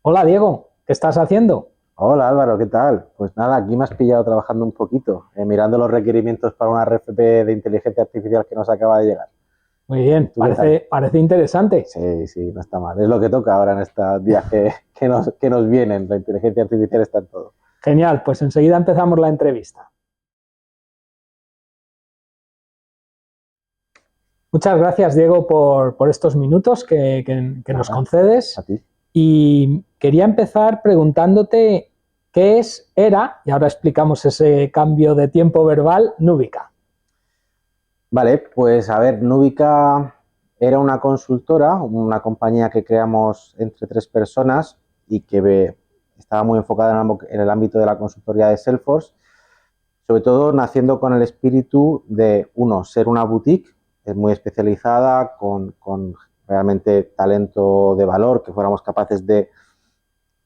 Hola Diego, ¿qué estás haciendo? Hola Álvaro, ¿qué tal? Pues nada, aquí me has pillado trabajando un poquito, mirando los requerimientos para una RFP de inteligencia artificial que nos acaba de llegar. Muy ¿Y bien, tú qué tal? parece interesante. Sí, sí, no está mal. Es lo que toca ahora en estos días que nos vienen. La inteligencia artificial está en todo. Genial, pues enseguida empezamos la entrevista. Muchas gracias Diego por estos minutos que nos Nada, a concedes ti. y quería empezar preguntándote era, y ahora explicamos ese cambio de tiempo verbal, Núbica. Vale, pues a ver, Núbica era una consultora, una compañía que creamos entre tres personas y que estaba muy enfocada en el ámbito de la consultoría de Salesforce, sobre todo naciendo con el espíritu de, uno, ser una boutique muy especializada, con realmente talento de valor, que fuéramos capaces de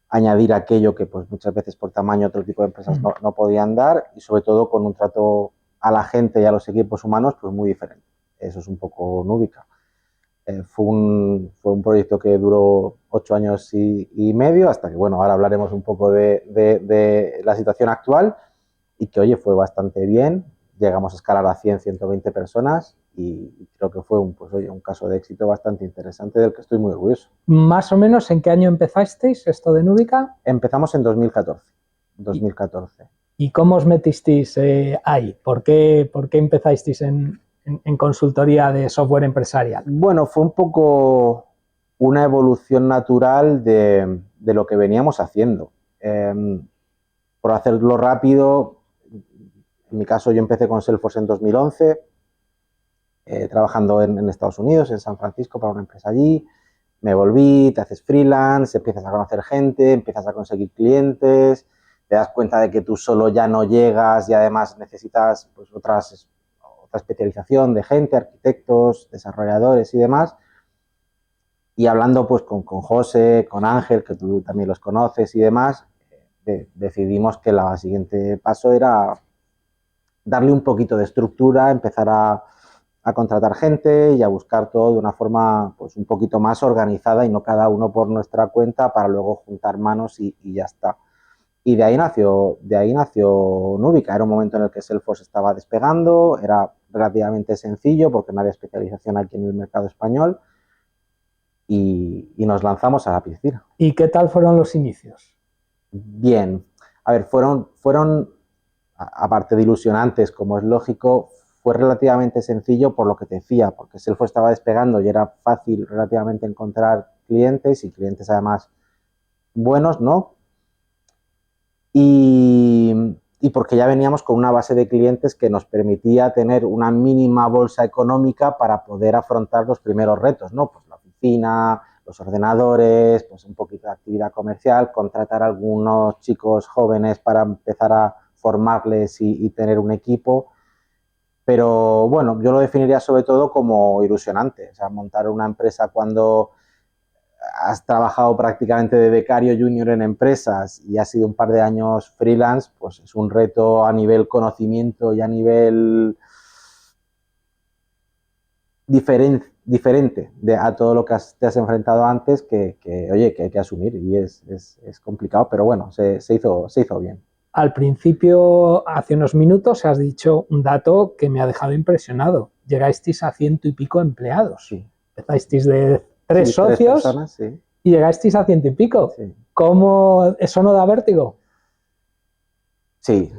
añadir aquello que pues muchas veces por tamaño otro tipo de empresas no podían dar, y sobre todo con un trato a la gente y a los equipos humanos pues muy diferente. Eso es un poco Núbica. Fue un proyecto que duró 8 años y medio, hasta que, bueno, ahora hablaremos un poco de la situación actual, y que, oye, fue bastante bien. Llegamos a escalar a 100, 120 personas y creo que fue pues, oye, un caso de éxito bastante interesante del que estoy muy orgulloso. Más o menos, ¿en qué año empezasteis esto de Núbica? Empezamos en 2014. ¿Y, 2014. y cómo os metisteis ahí? ¿Por qué empezasteis en consultoría de software empresarial? Bueno, fue un poco una evolución natural de lo que veníamos haciendo. Por hacerlo rápido, en mi caso yo empecé con Salesforce en 2011, trabajando en Estados Unidos, en San Francisco, para una empresa allí. Me volví, te haces freelance, empiezas a conocer gente, empiezas a conseguir clientes, te das cuenta de que tú solo ya no llegas y además necesitas pues, otra especialización de gente, arquitectos, desarrolladores y demás. Y hablando pues con José, con Ángel, que tú también los conoces y demás, decidimos que el siguiente paso era darle un poquito de estructura, empezar a contratar gente y a buscar todo de una forma pues un poquito más organizada y no cada uno por nuestra cuenta para luego juntar manos y ya está. Y de ahí nació Núbica. Era un momento en el que Salesforce estaba despegando, era relativamente sencillo porque no había especialización aquí en el mercado español, y nos lanzamos a la piscina. ¿Y qué tal fueron los inicios? Bien, a ver, fueron aparte de ilusionantes, como es lógico, fue relativamente sencillo por lo que te decía, porque Salesforce estaba despegando y era fácil relativamente encontrar clientes, y clientes además buenos, ¿no? Y porque ya veníamos con una base de clientes que nos permitía tener una mínima bolsa económica para poder afrontar los primeros retos, ¿no? Pues la oficina, los ordenadores, pues un poquito de actividad comercial, contratar a algunos chicos jóvenes para empezar a formarles y tener un equipo. Pero bueno, yo lo definiría sobre todo como ilusionante. O sea, montar una empresa cuando has trabajado prácticamente de becario junior en empresas y has sido un par de años freelance, pues es un reto a nivel conocimiento y a nivel diferente a todo lo que te has enfrentado antes, oye, que hay que asumir, y es complicado, pero bueno, se hizo bien. Al principio, hace unos minutos, has dicho un dato que me ha dejado impresionado. Llegasteis a ciento y pico empleados. Sí, Empezasteis de tres sí, tres socios personas, sí. y llegasteis a ciento y pico. Sí. ¿Cómo eso no da vértigo? Sí,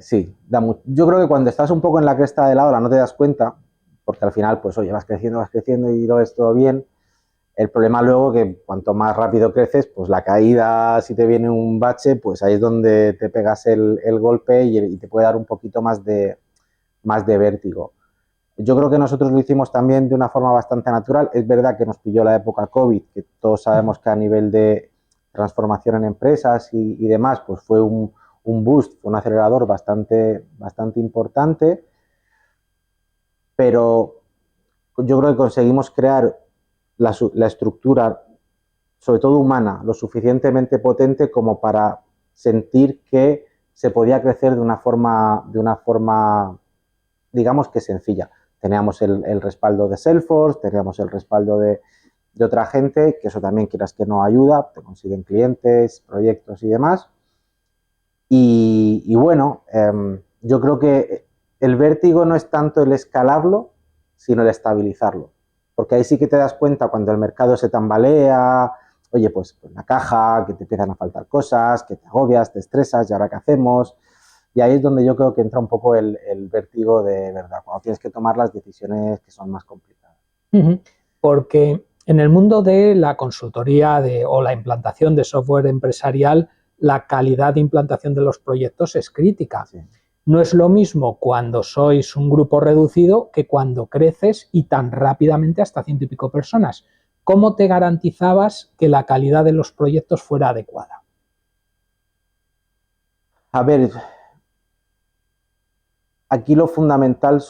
sí. Yo creo que cuando estás un poco en la cresta de la ola no te das cuenta, porque al final, pues oye, vas creciendo y lo ves todo bien. El problema luego que cuanto más rápido creces, pues la caída, si te viene un bache, pues ahí es donde te pegas el golpe y te puede dar un poquito más de vértigo. Yo creo que nosotros lo hicimos también de una forma bastante natural. Es verdad que nos pilló la época COVID, que todos sabemos que a nivel de transformación en empresas y demás, pues fue un boost, fue un acelerador bastante importante, pero yo creo que conseguimos crear la estructura, sobre todo humana, lo suficientemente potente como para sentir que se podía crecer de una forma, digamos que sencilla. Teníamos el respaldo de Salesforce, teníamos el respaldo de de otra gente, que eso también quieras que no ayuda, te consiguen clientes, proyectos y demás. Y bueno, yo creo que el vértigo no es tanto el escalarlo, sino el estabilizarlo. Porque ahí sí que te das cuenta cuando el mercado se tambalea, oye, pues la caja, que te empiezan a faltar cosas, que te agobias, te estresas, ¿y ahora qué hacemos? Y ahí es donde yo creo que entra un poco el vértigo de verdad, cuando tienes que tomar las decisiones que son más complicadas. Porque en el mundo de la consultoría o la implantación de software empresarial, la calidad de implantación de los proyectos es crítica. Sí. No es lo mismo cuando sois un grupo reducido que cuando creces y tan rápidamente hasta 100 y pico personas. ¿Cómo te garantizabas que la calidad de los proyectos fuera adecuada? A ver, aquí lo fundamental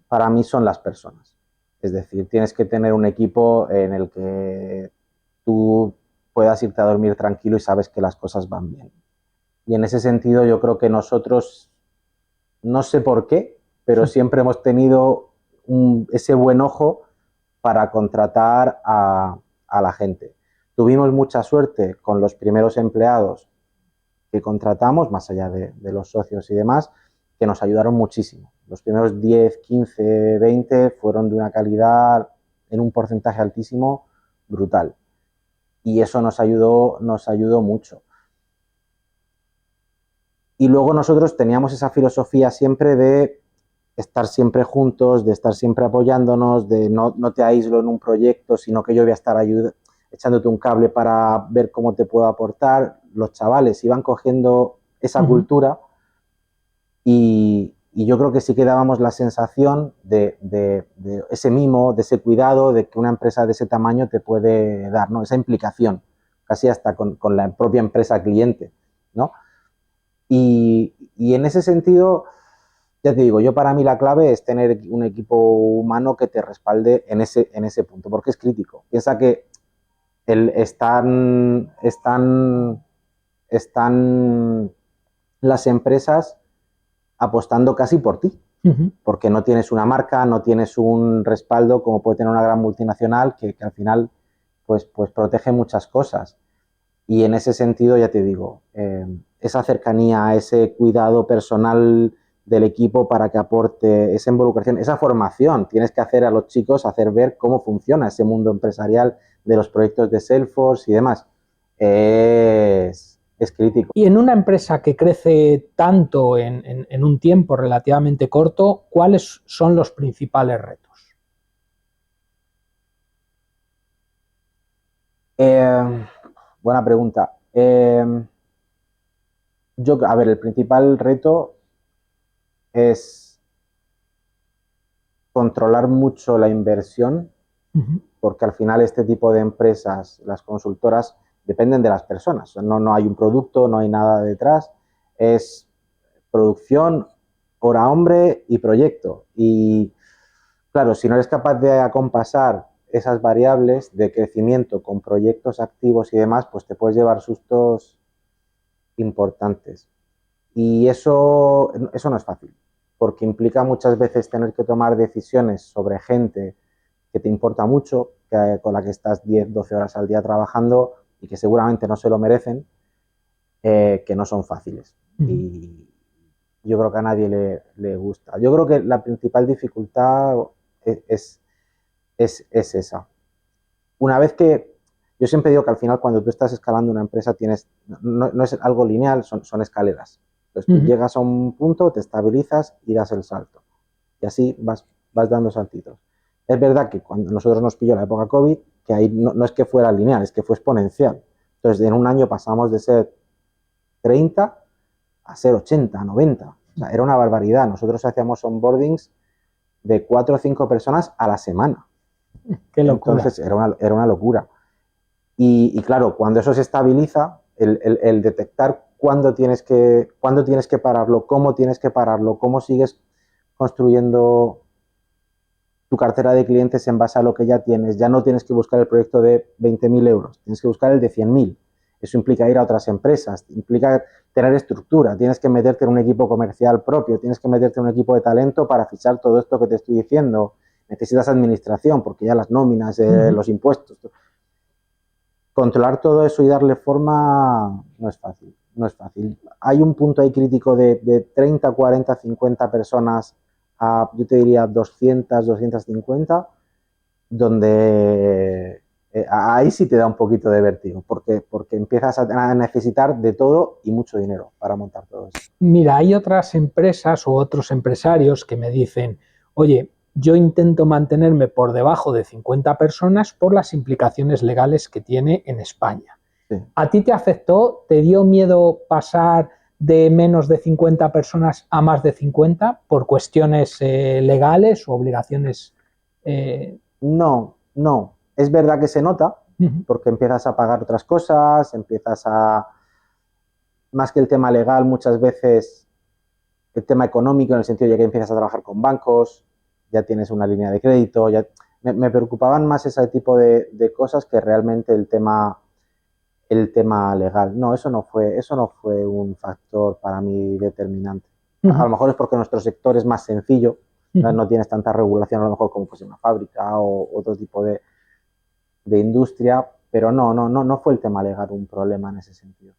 para mí son las personas. Es decir, tienes que tener un equipo en el que tú puedas irte a dormir tranquilo y sabes que las cosas van bien. Y en ese sentido yo creo que nosotros, no sé por qué, pero siempre hemos tenido ese buen ojo para contratar a la gente. Tuvimos mucha suerte con los primeros empleados que contratamos, más allá de los socios y demás, que nos ayudaron muchísimo. Los primeros 10, 15, 20 fueron de una calidad en un porcentaje altísimo brutal. Y eso nos ayudó mucho. Y luego nosotros teníamos esa filosofía siempre de estar siempre juntos, de estar siempre apoyándonos, de no te aíslo en un proyecto, sino que yo voy a estar echándote un cable para ver cómo te puedo aportar. Los chavales iban cogiendo esa cultura y yo creo que sí que dábamos la sensación de ese mimo, de ese cuidado, de que una empresa de ese tamaño te puede dar, ¿no? Esa implicación, casi hasta con la propia empresa cliente, ¿no? Y en ese sentido, ya te digo, yo para mí la clave es tener un equipo humano que te respalde en ese punto, porque es crítico. Piensa que están las empresas apostando casi por ti, porque no tienes una marca, no tienes un respaldo como puede tener una gran multinacional que al final pues protege muchas cosas. Y en ese sentido, ya te digo, esa cercanía, ese cuidado personal del equipo para que aporte esa involucración, esa formación. Tienes que hacer a los chicos, hacer ver cómo funciona ese mundo empresarial de los proyectos de Salesforce y demás. Es crítico. Y en una empresa que crece tanto en un tiempo relativamente corto, ¿cuáles son los principales retos? Buena pregunta. A ver, el principal reto es controlar mucho la inversión, porque al final este tipo de empresas, las consultoras, dependen de las personas. No hay un producto, no hay nada detrás. Es producción, hora hombre y proyecto. Y claro, si no eres capaz de acompasar esas variables de crecimiento con proyectos activos y demás, pues te puedes llevar sustos importantes. Y eso no es fácil, porque implica muchas veces tener que tomar decisiones sobre gente que te importa mucho, con la que estás 10, 12 horas al día trabajando y que seguramente no se lo merecen, que no son fáciles. Y yo creo que a nadie le gusta. Yo creo que la principal dificultad es esa. Una vez que yo siempre digo que al final cuando tú estás escalando una empresa no es algo lineal, son escaleras. Entonces tú llegas a un punto, te estabilizas y das el salto. Y así vas dando saltitos. Es verdad que cuando nosotros nos pilló la época COVID, que ahí no es que fuera lineal, es que fue exponencial. Entonces en un año pasamos de ser 30 a ser 80, 90. O sea, era una barbaridad. Nosotros hacíamos onboardings de 4 o 5 personas a la semana. Qué locura. Entonces era una locura. Y claro, cuando eso se estabiliza, el detectar cuándo tienes que pararlo, cómo tienes que pararlo, cómo sigues construyendo tu cartera de clientes en base a lo que ya tienes. Ya no tienes que buscar el proyecto de 20.000 euros, tienes que buscar el de 100.000. Eso implica ir a otras empresas, implica tener estructura, tienes que meterte en un equipo comercial propio, tienes que meterte en un equipo de talento para fichar todo esto que te estoy diciendo. necesitas administración, porque ya las nóminas, los impuestos. Controlar todo eso y darle forma no es fácil, no es fácil. Hay un punto ahí crítico de 30, 40, 50 personas a, yo te diría, 200, 250, donde ahí sí te da un poquito de vértigo, porque empiezas a necesitar de todo y mucho dinero para montar todo eso. Mira, hay otras empresas u otros empresarios que me dicen, oye, yo intento mantenerme por debajo de 50 personas por las implicaciones legales que tiene en España. Sí. ¿A ti te afectó? ¿Te dio miedo pasar de menos de 50 personas a más de 50 por cuestiones legales o obligaciones? No. Es verdad que se nota, porque empiezas a pagar otras cosas, empiezas a... Más que el tema legal, muchas veces el tema económico, en el sentido de que empiezas a trabajar con bancos, ya tienes una línea de crédito, ya... Me preocupaban más ese tipo de cosas que realmente el tema legal. No, eso no fue un factor para mí determinante. A lo mejor es porque nuestro sector es más sencillo, no tienes tanta regulación a lo mejor como pues una fábrica o otro tipo de industria, pero no fue el tema legal un problema en ese sentido.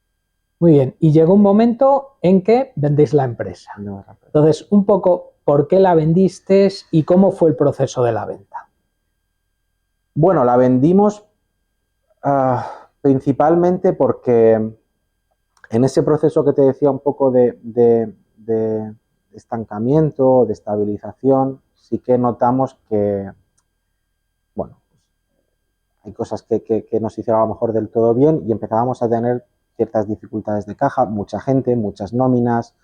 Muy bien, y llegó un momento en que vendéis la empresa. Entonces, un poco, ¿por qué la vendiste y cómo fue el proceso de la venta? Bueno, la vendimos principalmente porque en ese proceso que te decía un poco de estancamiento, de estabilización, sí que notamos que, bueno, hay cosas que nos hicieron a lo mejor del todo bien y empezábamos a tener ciertas dificultades de caja, mucha gente, muchas nóminas,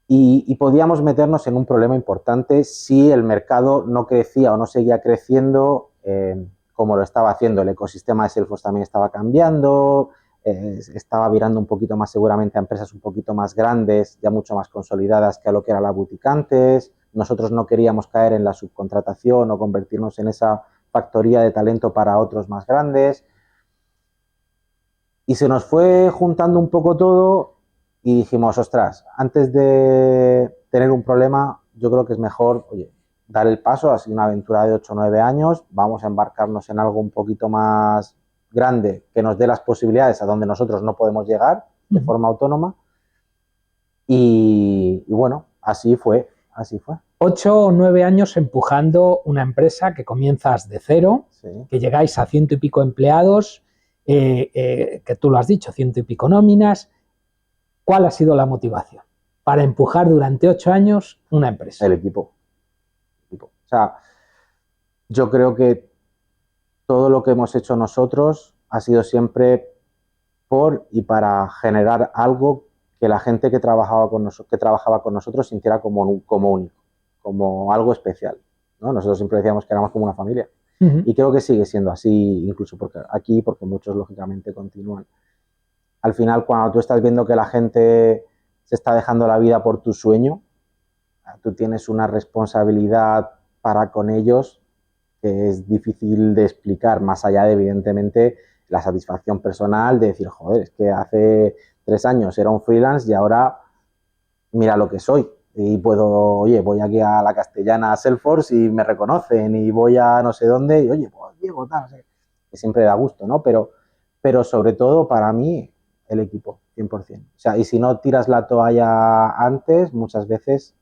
y podíamos meternos en un problema importante si el mercado no crecía o no seguía creciendo como lo estaba haciendo. El ecosistema de Salesforce también estaba cambiando, estaba virando un poquito más seguramente a empresas un poquito más grandes, ya mucho más consolidadas que a lo que era la boutique antes. Nosotros no queríamos caer en la subcontratación o convertirnos en esa factoría de talento para otros más grandes. Y se nos fue juntando un poco todo y dijimos, ostras, antes de tener un problema, yo creo que es mejor, oye, dar el paso, ha sido una aventura de 8 o 9 años, vamos a embarcarnos en algo un poquito más grande que nos dé las posibilidades a donde nosotros no podemos llegar de forma autónoma. Y bueno, así fue. 8 o 9 años empujando una empresa que comienzas de cero, sí, que llegáis a 100 y pico empleados, que tú lo has dicho, 100 y pico nóminas. ¿Cuál ha sido la motivación para empujar durante 8 años una empresa? El equipo. O sea, yo creo que todo lo que hemos hecho nosotros ha sido siempre por y para generar algo que la gente que trabajaba con nosotros sintiera como único, como algo especial, ¿no? Nosotros siempre decíamos que éramos como una familia. Y creo que sigue siendo así, incluso porque muchos lógicamente continúan. Al final, cuando tú estás viendo que la gente se está dejando la vida por tu sueño, tú tienes una responsabilidad para con ellos que es difícil de explicar, más allá de, evidentemente, la satisfacción personal de decir, joder, es que hace 3 años era un freelance y ahora mira lo que soy. Y voy aquí a la Castellana, a Salesforce, y me reconocen, y voy a no sé dónde, y oye, pues Diego, tal, no sé. Que siempre da gusto, ¿no? Pero sobre todo, para mí, el equipo, 100%. O sea, y si no tiras la toalla antes, muchas veces,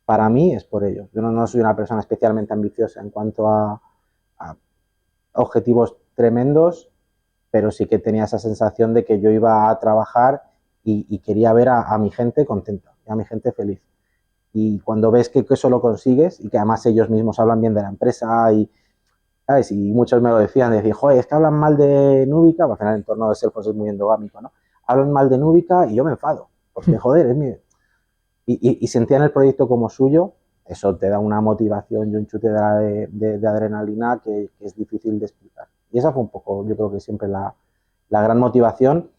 para mí, es por ello. Yo no soy una persona especialmente ambiciosa en cuanto a objetivos tremendos, pero sí que tenía esa sensación de que yo iba a trabajar y quería ver a mi gente contenta, a mi gente feliz. Y cuando ves que eso lo consigues y que además ellos mismos hablan bien de la empresa y, ¿sabes? Y muchos me lo decían, joder, es que hablan mal de Núbica, al final el entorno de Salesforce es muy endogámico, ¿no? Hablan mal de Núbica y yo me enfado, porque joder, es mi... Y sentían el proyecto como suyo, eso te da una motivación y un chute de adrenalina que es difícil de explicar. Y esa fue un poco, yo creo que siempre la gran motivación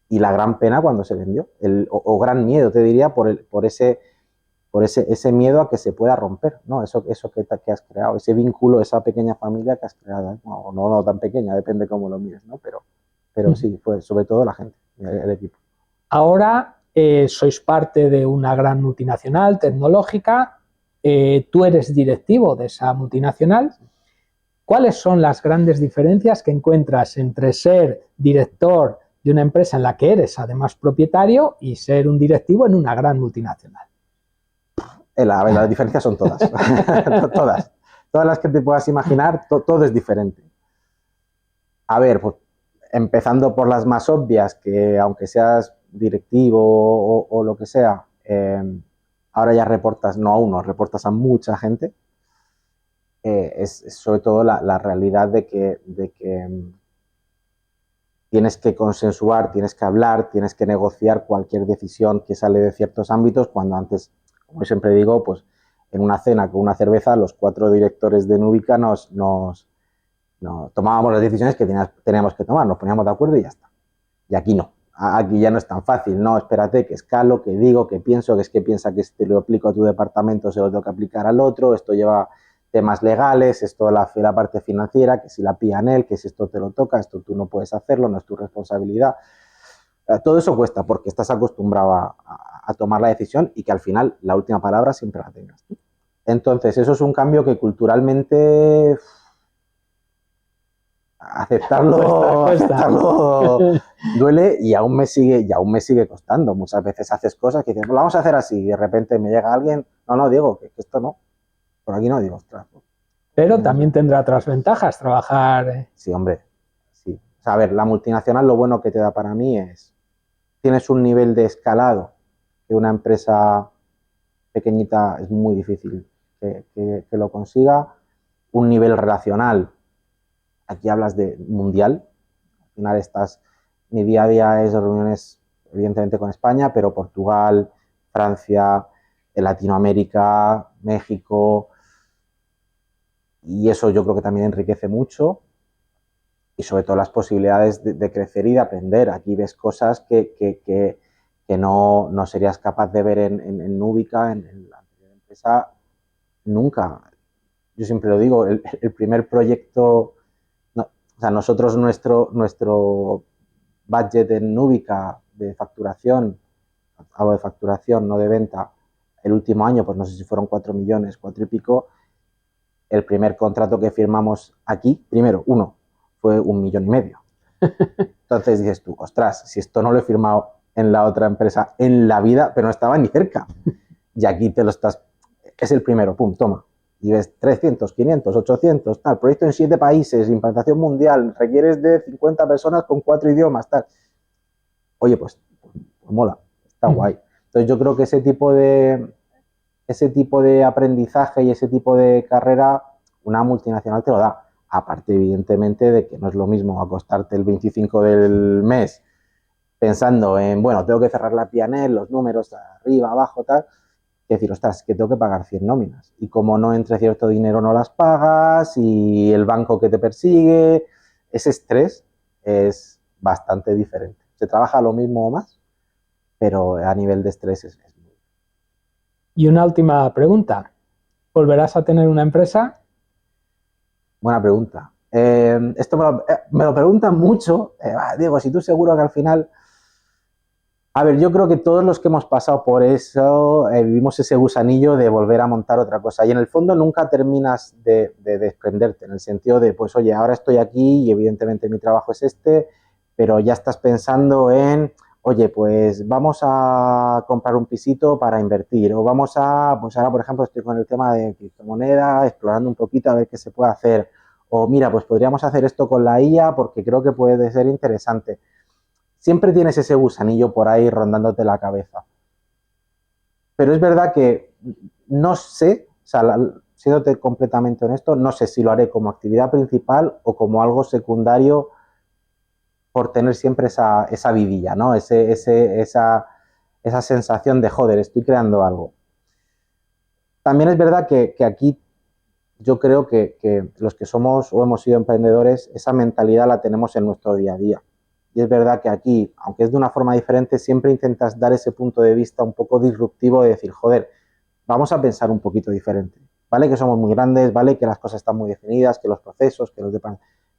y la gran pena cuando se vendió, o gran miedo, te diría, por ese miedo a que se pueda romper, ¿no? Eso que has creado, ese vínculo, esa pequeña familia que has creado, ¿eh? No tan pequeña, depende cómo lo mires, ¿no? Pero sí, fue sobre todo la gente, el equipo. Ahora sois parte de una gran multinacional tecnológica. tú eres directivo de esa multinacional. ¿Cuáles son las grandes diferencias que encuentras entre ser director de una empresa en la que eres además propietario y ser un directivo en una gran multinacional? Las diferencias son todas. Todas las que te puedas imaginar, todo es diferente. A ver, pues empezando por las más obvias, que aunque seas directivo o lo que sea, ahora ya reportas no a uno, reportas a mucha gente. Es sobre todo la realidad de que tienes que consensuar, tienes que hablar, tienes que negociar cualquier decisión que sale de ciertos ámbitos, cuando antes, como siempre digo, pues en una cena con una cerveza, los 4 directores de Núbica nos tomábamos las decisiones que teníamos que tomar, nos poníamos de acuerdo y ya está. Y aquí no. Aquí ya no es tan fácil. No, espérate, que escalo, que digo, que pienso, que es que piensa que si te lo aplico a tu departamento se lo tengo que aplicar al otro, esto lleva temas legales, esto la parte financiera, que si la pilla en él, que si esto te lo toca, esto tú no puedes hacerlo, no es tu responsabilidad. Todo eso cuesta porque estás acostumbrado a tomar la decisión y que al final la última palabra siempre la tengas tú. Entonces, eso es un cambio que culturalmente aceptarlo duele y aún me sigue costando. Muchas veces haces cosas que dices, pues vamos a hacer así, y de repente me llega alguien, no, Diego, que esto no, por aquí no, digo, ostras. Pero también tendrá otras ventajas trabajar. Sí, hombre, sí. O sea, a ver, la multinacional lo bueno que te da para mí es, tienes un nivel de escalado que una empresa pequeñita es muy difícil que lo consiga, un nivel relacional. Aquí hablas de mundial. Al final mi día a día es reuniones evidentemente con España, pero Portugal, Francia, Latinoamérica, México. Y eso yo creo que también enriquece mucho. Y sobre todo las posibilidades de crecer y de aprender. Aquí ves cosas que no serías capaz de ver en Núbica, en la anterior empresa, nunca. Yo siempre lo digo, el primer proyecto... O sea, nosotros nuestro budget en Núbica de facturación, hablo de facturación, no de venta, el último año, pues no sé si fueron 4 millones, 4 y pico, el primer contrato que firmamos aquí, primero, fue 1,5 millones. Entonces dices tú, ostras, si esto no lo he firmado en la otra empresa en la vida, pero no estaba ni cerca. Y aquí es el primero, pum, toma. Y ves 300, 500, 800, tal, proyecto en 7 países, implantación mundial, requieres de 50 personas con 4 idiomas, tal. Oye, pues mola, está guay. Entonces yo creo que ese tipo de aprendizaje y ese tipo de carrera, una multinacional te lo da. Aparte, evidentemente, de que no es lo mismo acostarte el 25 del mes pensando en, bueno, tengo que cerrar la P&L, los números arriba, abajo, tal, que decir, ostras, que tengo que pagar 100 nóminas. Y como no entre cierto dinero no las pagas y el banco que te persigue, ese estrés es bastante diferente. Se trabaja lo mismo o más, pero a nivel de estrés es muy... Y una última pregunta. ¿Volverás a tener una empresa? Buena pregunta. Esto me lo preguntan mucho. Diego, si tú seguro que al final... A ver, yo creo que todos los que hemos pasado por eso vivimos ese gusanillo de volver a montar otra cosa. Y en el fondo nunca terminas de desprenderte, en el sentido de, pues oye, ahora estoy aquí y evidentemente mi trabajo es este, pero ya estás pensando en, oye, pues vamos a comprar un pisito para invertir. O pues ahora por ejemplo estoy con el tema de criptomoneda, explorando un poquito a ver qué se puede hacer. O mira, pues podríamos hacer esto con la IA porque creo que puede ser interesante. Siempre tienes ese gusanillo por ahí rondándote la cabeza. Pero es verdad que no sé, o sea, siéndote completamente honesto, no sé si lo haré como actividad principal o como algo secundario por tener siempre esa vidilla, ¿no? Esa sensación de, joder, estoy creando algo. También es verdad que aquí yo creo que los que somos o hemos sido emprendedores, esa mentalidad la tenemos en nuestro día a día. Y es verdad que aquí, aunque es de una forma diferente, siempre intentas dar ese punto de vista un poco disruptivo de decir, joder, vamos a pensar un poquito diferente. Vale que somos muy grandes, vale que las cosas están muy definidas, que los procesos, que los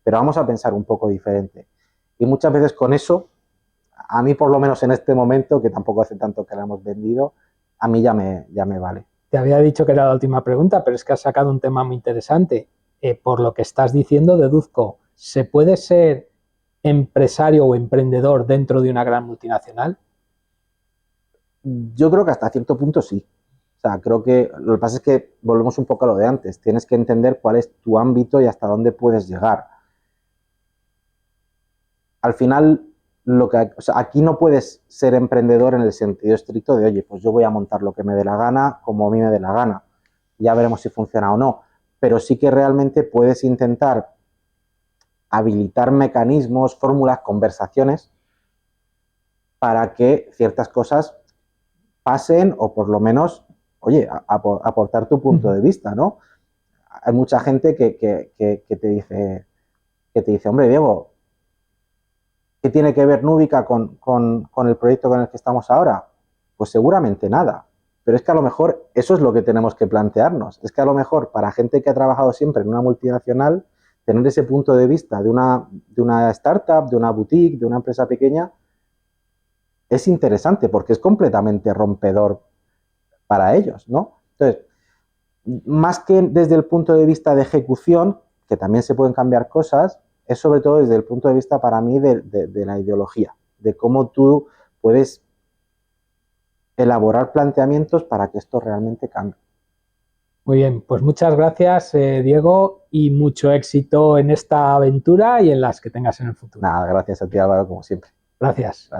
pero vamos a pensar un poco diferente. Y muchas veces con eso, a mí por lo menos en este momento, que tampoco hace tanto que la hemos vendido, a mí ya me vale. Te había dicho que era la última pregunta, pero es que has sacado un tema muy interesante. Por lo que estás diciendo, deduzco, ¿se puede ser empresario o emprendedor dentro de una gran multinacional? Yo creo que hasta cierto punto sí. O sea, creo que lo que pasa es que volvemos un poco a lo de antes. Tienes que entender cuál es tu ámbito y hasta dónde puedes llegar. Al final, o sea, aquí no puedes ser emprendedor en el sentido estricto de, oye, pues yo voy a montar lo que me dé la gana, como a mí me dé la gana. Ya veremos si funciona o no. Pero sí que realmente puedes intentar habilitar mecanismos, fórmulas, conversaciones para que ciertas cosas pasen o por lo menos, oye, aportar tu punto de vista, ¿no? Hay mucha gente que te dice, hombre, Diego, ¿qué tiene que ver Núbica con el proyecto con el que estamos ahora? Pues seguramente nada. Pero es que a lo mejor eso es lo que tenemos que plantearnos. Es que a lo mejor para gente que ha trabajado siempre en una multinacional, tener ese punto de vista de una startup, de una boutique, de una empresa pequeña, es interesante porque es completamente rompedor para ellos, ¿no? Entonces, más que desde el punto de vista de ejecución, que también se pueden cambiar cosas, es sobre todo desde el punto de vista para mí de la ideología, de cómo tú puedes elaborar planteamientos para que esto realmente cambie. Muy bien, pues muchas gracias, Diego, y mucho éxito en esta aventura y en las que tengas en el futuro. Nada, gracias a ti, Álvaro, como siempre. Gracias. Gracias.